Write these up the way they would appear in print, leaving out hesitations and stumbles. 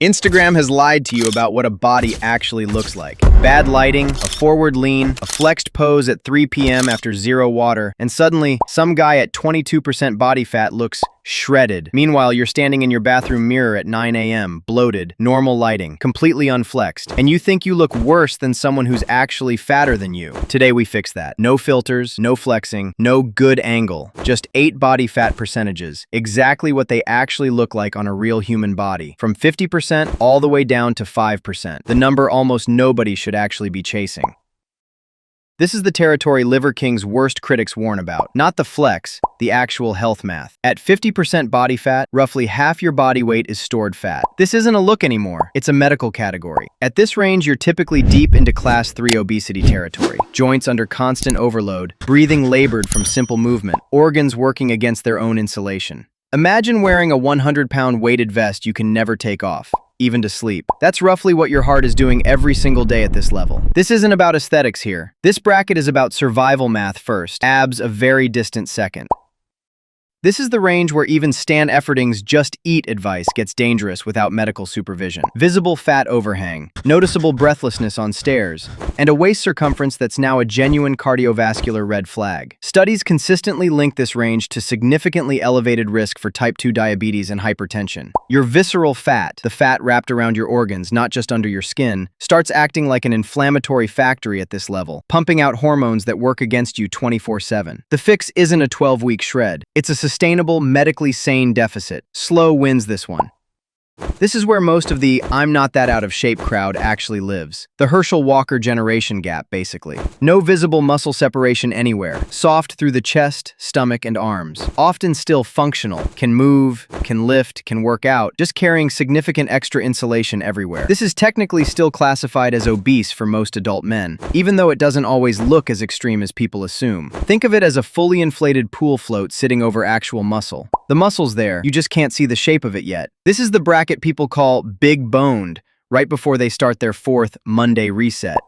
Instagram has lied to you about what a body actually looks like. Bad lighting, a forward lean, a flexed pose at 3 p.m. after zero water, and suddenly, some guy at 22% body fat looks shredded. Meanwhile, you're standing in your bathroom mirror at 9 a.m., bloated, normal lighting, completely unflexed, and you think you look worse than someone who's actually fatter than you. Today we fix that. No filters, no flexing, no good angle, just 8 body fat percentages, exactly what they actually look like on a real human body, from 50% all the way down to 5%, the number almost nobody should actually be chasing. This is the territory Liver King's worst critics warn about. Not the flex, the actual health math. At 50% body fat, roughly half your body weight is stored fat. This isn't a look anymore, it's a medical category. At this range, you're typically deep into class 3 obesity territory. Joints under constant overload, breathing labored from simple movement, organs working against their own insulation. Imagine wearing a 100-pound weighted vest you can never take off, even to sleep. That's roughly what your heart is doing every single day at this level. This isn't about aesthetics here. This bracket is about survival math first, abs a very distant second. This is the range where even Stan Efferding's just eat advice gets dangerous without medical supervision. Visible fat overhang, noticeable breathlessness on stairs, and a waist circumference that's now a genuine cardiovascular red flag. Studies consistently link this range to significantly elevated risk for type 2 diabetes and hypertension. Your visceral fat, the fat wrapped around your organs, not just under your skin, starts acting like an inflammatory factory at this level, pumping out hormones that work against you 24/7. The fix isn't a 12-week shred. It's a sustainable, medically sane deficit. Slow wins this one. This is where most of the "I'm not that out of shape" crowd actually lives. The Herschel Walker generation gap, basically. No visible muscle separation anywhere. Soft through the chest, stomach, and arms. Often still functional. Can move, can lift, can work out, just carrying significant extra insulation everywhere. This is technically still classified as obese for most adult men, even though it doesn't always look as extreme as people assume. Think of it as a fully inflated pool float sitting over actual muscle. The muscle's there, you just can't see the shape of it yet. This is the bracket people call big boned right before they start their 4th Monday reset.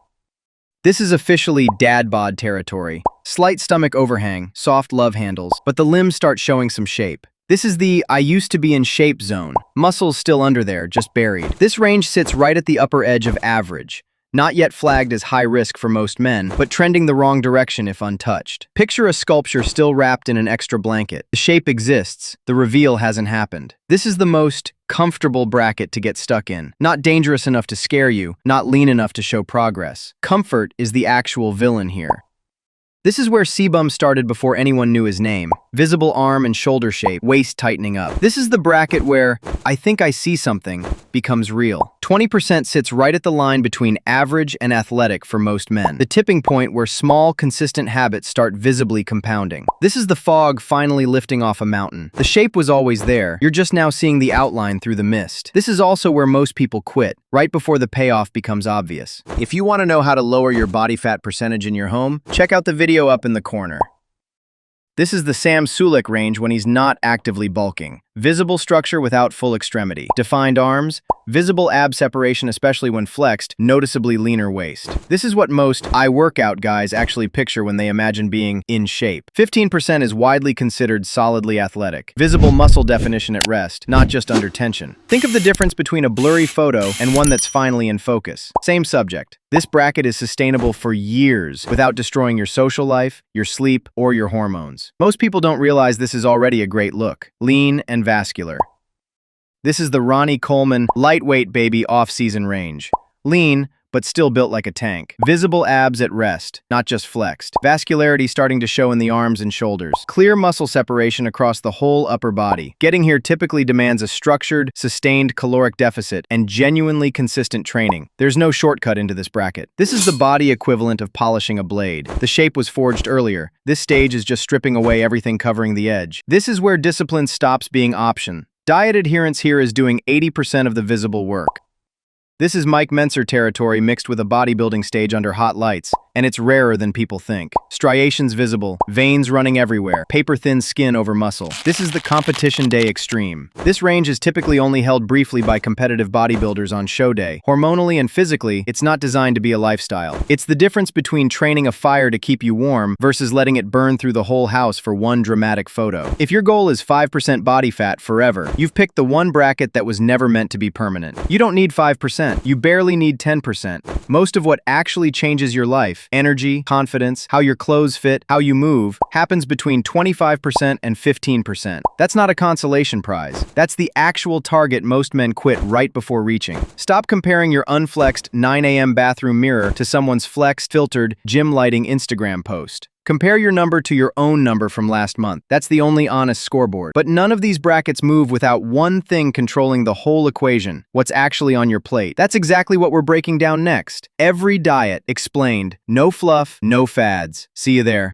This is officially dad bod territory. Slight stomach overhang, soft love handles, but the limbs start showing some shape. This is the "I used to be in shape" zone. Muscles still under there, just buried. This range sits right at the upper edge of average. Not yet flagged as high risk for most men, but trending the wrong direction if untouched. Picture a sculpture still wrapped in an extra blanket. The shape exists, the reveal hasn't happened. This is the most comfortable bracket to get stuck in. Not dangerous enough to scare you, not lean enough to show progress. Comfort is the actual villain here. This is where Sebum started before anyone knew his name. Visible arm and shoulder shape, waist tightening up. This is the bracket where "I think I see something" becomes real. 20% sits right at the line between average and athletic for most men. The tipping point where small, consistent habits start visibly compounding. This is the fog finally lifting off a mountain. The shape was always there. You're just now seeing the outline through the mist. This is also where most people quit, right before the payoff becomes obvious. If you want to know how to lower your body fat percentage in your home, check out the video up in the corner. This is the Sam Sulek range when he's not actively bulking. Visible structure without full extremity. Defined arms, visible ab separation especially when flexed, noticeably leaner waist. This is what most "I workout" guys actually picture when they imagine being in shape. 15% is widely considered solidly athletic. Visible muscle definition at rest, not just under tension. Think of the difference between a blurry photo and one that's finally in focus. Same subject. This bracket is sustainable for years without destroying your social life, your sleep, or your hormones. Most people don't realize this is already a great look. Lean and vascular. This is the Ronnie Coleman lightweight baby off-season range. Lean, but still built like a tank. Visible abs at rest, not just flexed. Vascularity starting to show in the arms and shoulders. Clear muscle separation across the whole upper body. Getting here typically demands a structured, sustained caloric deficit and genuinely consistent training. There's no shortcut into this bracket. This is the body equivalent of polishing a blade. The shape was forged earlier. This stage is just stripping away everything covering the edge. This is where discipline stops being option. Diet adherence here is doing 80% of the visible work. This is Mike Menser territory mixed with a bodybuilding stage under hot lights. and it's rarer than people think. Striations visible, veins running everywhere, paper-thin skin over muscle. This is the competition day extreme. This range is typically only held briefly by competitive bodybuilders on show day. Hormonally and physically, it's not designed to be a lifestyle. It's the difference between training a fire to keep you warm versus letting it burn through the whole house for one dramatic photo. If your goal is 5% body fat forever, you've picked the one bracket that was never meant to be permanent. You don't need 5%, you barely need 10%. Most of what actually changes your life, energy, confidence, how your clothes fit, how you move, happens between 25% and 15%. That's not a consolation prize. That's the actual target most men quit right before reaching. Stop comparing your unflexed 9 a.m. bathroom mirror to someone's flexed, filtered, gym lighting Instagram post. Compare your number to your own number from last month. That's the only honest scoreboard. But none of these brackets move without one thing controlling the whole equation: what's actually on your plate. That's exactly what we're breaking down next. Every diet explained. No fluff, no fads. See you there.